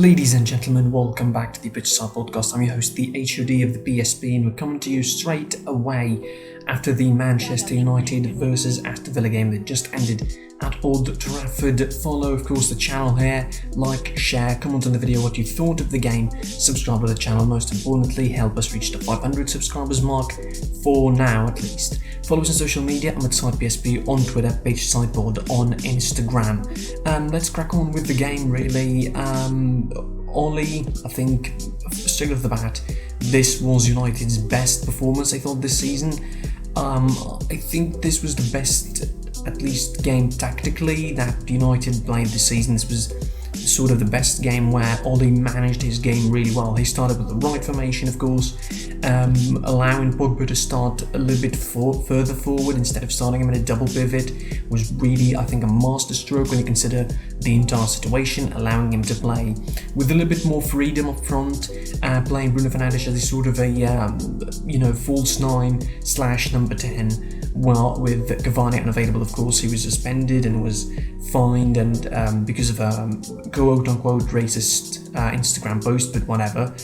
Ladies and gentlemen, welcome back to the Pitchside Podcast. I'm your host, the HOD of the PSP, and we're coming to you straight away after the Manchester United versus Aston Villa game that just ended at Old Trafford. Follow, of course, the channel here, like, share, comment on the video what you thought of the game, subscribe to the channel, most importantly, help us reach the 500 subscribers mark, for now at least. Follow us on social media, I'm at Side PSP on Twitter, PitchsidePod on Instagram. Let's crack on with the game, really. Ollie, I think, straight off the bat, this was United's best performance, I thought, this season. I think this was the best, at least, game tactically that United played this season. This was sort of the best game where Ollie managed his game really well. He started with the right formation, of course, allowing Pogba to start a little bit further forward instead of starting him in a double pivot was really, I think, a masterstroke when you consider the entire situation, allowing him to play with a little bit more freedom up front, playing Bruno Fernandes as a sort of a false 9 / number 10. Well, with Cavani unavailable, of course, he was suspended and was fined, and because of a quote-unquote racist Instagram post, but whatever.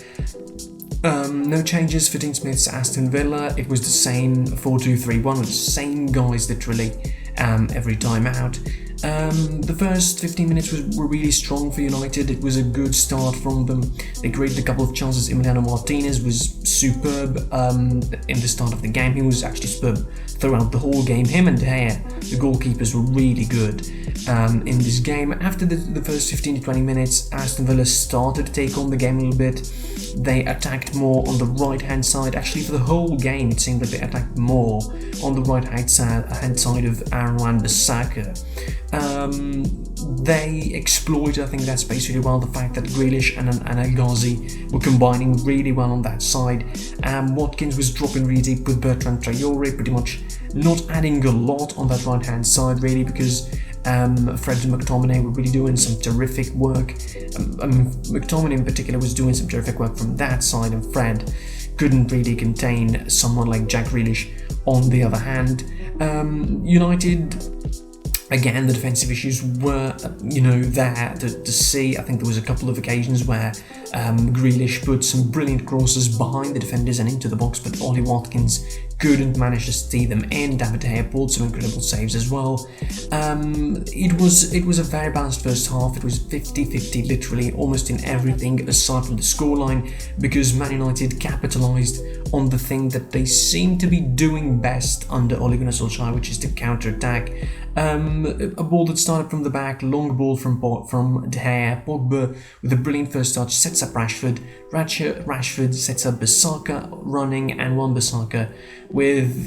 No changes for Dean Smith's Aston Villa. It was the same 4-2-3-1 with the same guys literally every time out. The first 15 minutes were really strong for United. It was a good start from them. They created a couple of chances. Emiliano Martinez was superb in the start of the game. He was actually superb throughout the whole game. Him and De Gea, the goalkeepers, were really good in this game. After the first 15 to 20 minutes, Aston Villa started to take on the game a little bit. They attacked more on the right-hand side. Actually, for the whole game, it seemed that they attacked more on the right-hand side of Aaron Wan-Bissaka. They exploited, I think, that space really well. The fact that Grealish and El Ghazi were combining really well on that side. Watkins was dropping really deep with Bertrand Traore, pretty much not adding a lot on that right-hand side, really, because Fred and McTominay were really doing some terrific work. McTominay in particular was doing some terrific work from that side, and Fred couldn't really contain someone like Jack Grealish on the other hand. United, again, the defensive issues were, there to see. I think there was a couple of occasions where Grealish put some brilliant crosses behind the defenders and into the box, but Ollie Watkins couldn't manage to see them in. David De Gea pulled some incredible saves as well. It was a very balanced first half. It was 50-50 literally almost in everything aside from the scoreline, because Man United capitalised on the thing that they seem to be doing best under Ole Gunnar Solskjaer, which is to counter-attack. A ball that started from the back, long ball from De Gea. Pogba with a brilliant first touch sets up Rashford. Rashford sets up Bissaka running, and Wan-Bissaka with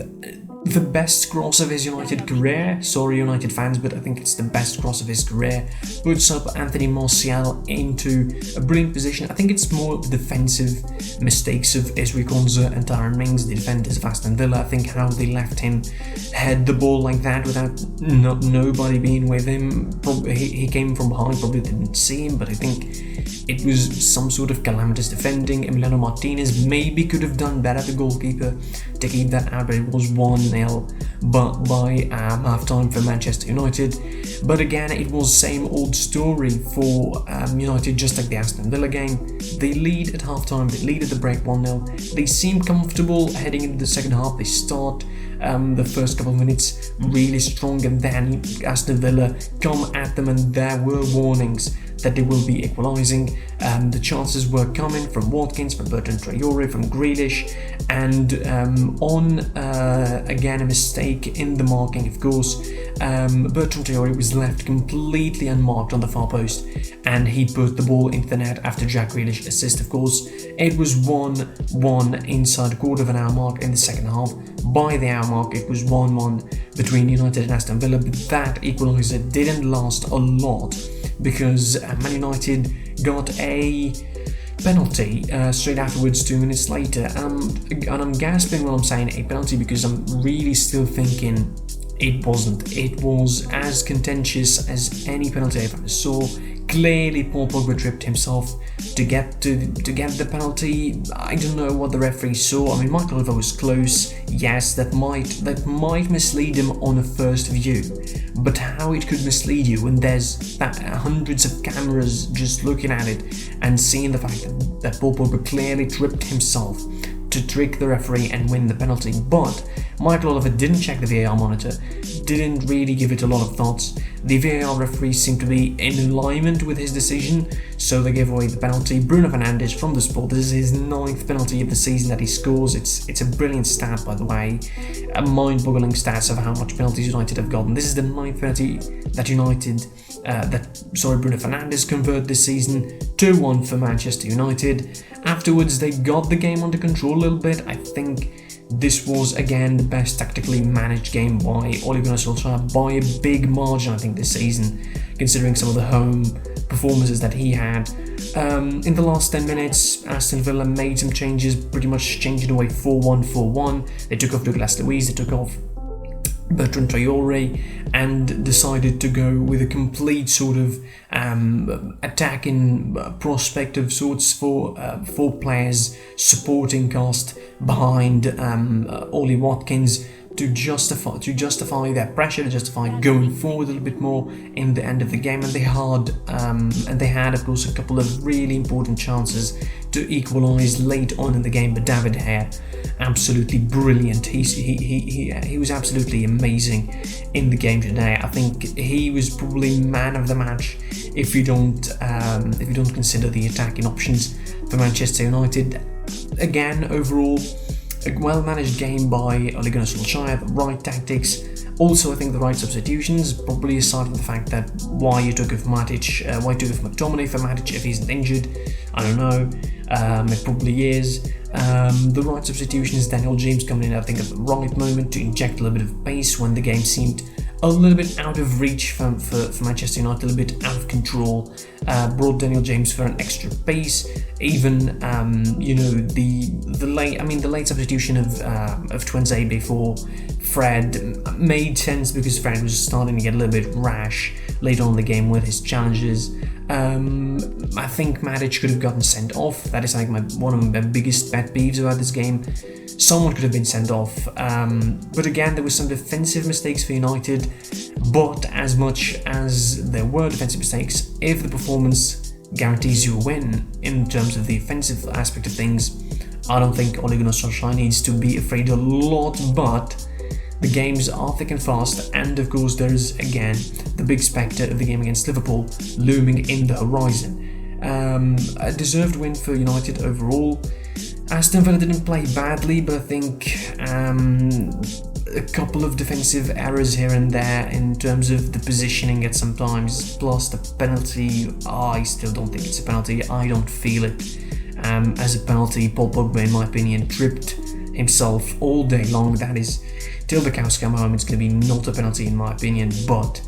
the best cross of his United career. Sorry, United fans, but I think it's the best cross of his career. Puts up Anthony Martial into a brilliant position. I think it's more defensive mistakes of Ezri Konsa and Tyrone Mings, the defenders of Aston Villa. I think how they left him head the ball like that without nobody being with him. He came from behind, probably didn't see him, but I think it was some sort of calamitous defending. Emiliano Martinez maybe could have done better, the goalkeeper, to keep that out, but it was 1-0 by half-time for Manchester United. But again, it was same old story for United, just like the Aston Villa game. They lead at half-time, they lead at the break 1-0. They seem comfortable heading into the second half. They start the first couple of minutes really strong, and then Aston Villa come at them, and there were warnings that they will be equalising. The chances were coming from Watkins, from Bertrand Traore, from Grealish, and again a mistake in the marking, of course. Bertrand Traore was left completely unmarked on the far post, and he put the ball into the net after Jack Grealish assist, of course. It was 1-1 inside a quarter of an hour mark in the second half. By the hour mark, it was 1-1 between United and Aston Villa, but that equaliser didn't last a lot, because Man United got a penalty straight afterwards, 2 minutes later, and I'm gasping while I'm saying a penalty because I'm really still thinking it wasn't. It was as contentious as any penalty I've ever saw. Clearly, Paul Pogba tripped himself to get the penalty. I don't know what the referee saw. I mean, Michael Oliver was close. Yes, that might mislead him on a first view, but how it could mislead you when there's hundreds of cameras just looking at it and seeing the fact that Paul Pogba clearly tripped himself to trick the referee and win the penalty. But Michael Oliver didn't check the VAR monitor, didn't really give it a lot of thoughts. The VAR referee seemed to be in alignment with his decision, so they gave away the penalty. Bruno Fernandes from the Sport, this is his 9th penalty of the season that he scores. It's a brilliant stat, by the way, a mind-boggling stats of how much penalties United have gotten. This is the 9th penalty that Bruno Fernandes converted this season. 2-1 for Manchester United. Afterwards, they got the game under control a little bit. I think this was again the best tactically managed game by Ole Gunnar Solskjaer by a big margin, I think, this season, considering some of the home performances that he had. In the last 10 minutes, Aston Villa made some changes, pretty much changing away 4-1-4-1. They took off Douglas Luiz, they took off Bertrand Traore, and decided to go with a complete sort of attacking prospect of sorts for 4 players, supporting cast behind Ollie Watkins to justify their pressure, to justify going forward a little bit more in the end of the game. And they had of course a couple of really important chances to equalise late on in the game, but David De Gea, absolutely brilliant. He was absolutely amazing in the game today. I think he was probably man of the match if you don't consider the attacking options for Manchester United. Again, overall, a well-managed game by Ole Gunnar Solskjaer, the right tactics. Also, I think the right substitutions, probably aside from the fact that why you took off McTominay for Matic if he's injured, I don't know, it probably is. The right substitutions, Daniel James coming in, I think, at the right moment to inject a little bit of pace when the game seemed a little bit out of reach for Manchester United, a little bit out of control. Brought Daniel James for an extra pace. Even the late substitution of Tuanzebe for Fred made sense because Fred was starting to get a little bit rash later on in the game with his challenges. I think Matic could have gotten sent off. That is like one of my biggest pet peeves about this game. Someone could have been sent off. But again, there were some defensive mistakes for United. But as much as there were defensive mistakes, if the performance guarantees you a win in terms of the offensive aspect of things, I don't think Ole Gunnar Solskjaer needs to be afraid a lot. But the games are thick and fast, and of course there is again the big spectre of the game against Liverpool looming in the horizon. A deserved win for United overall. Aston Villa didn't play badly, but I think a couple of defensive errors here and there in terms of the positioning at some times, plus the penalty. I still don't think it's a penalty. I don't feel it as a penalty. Paul Pogba, in my opinion, tripped himself all day long. That is, till the cows come home, it's going to be not a penalty in my opinion, but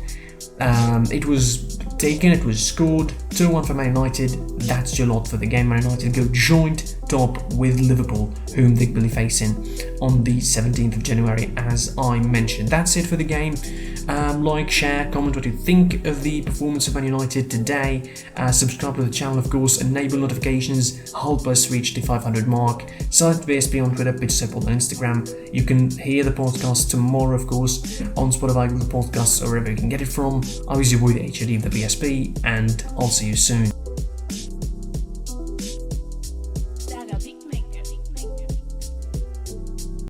it was taken, it was scored. 2-1 for Man United. That's your lot for the game. Man United go joint top with Liverpool, whom they'll be facing on the 17th of January, as I mentioned. That's it for the game. Like, share, comment what you think of the performance of Man United today. Subscribe to the channel, of course, enable notifications, help us reach the 500 mark. Sign up to BSP on Twitter, PitchSupport on Instagram. You can hear the podcast tomorrow, of course, on Spotify, Google Podcasts, or wherever you can get it from. I was your boy, the HOD of the BSP, and I'll see you soon.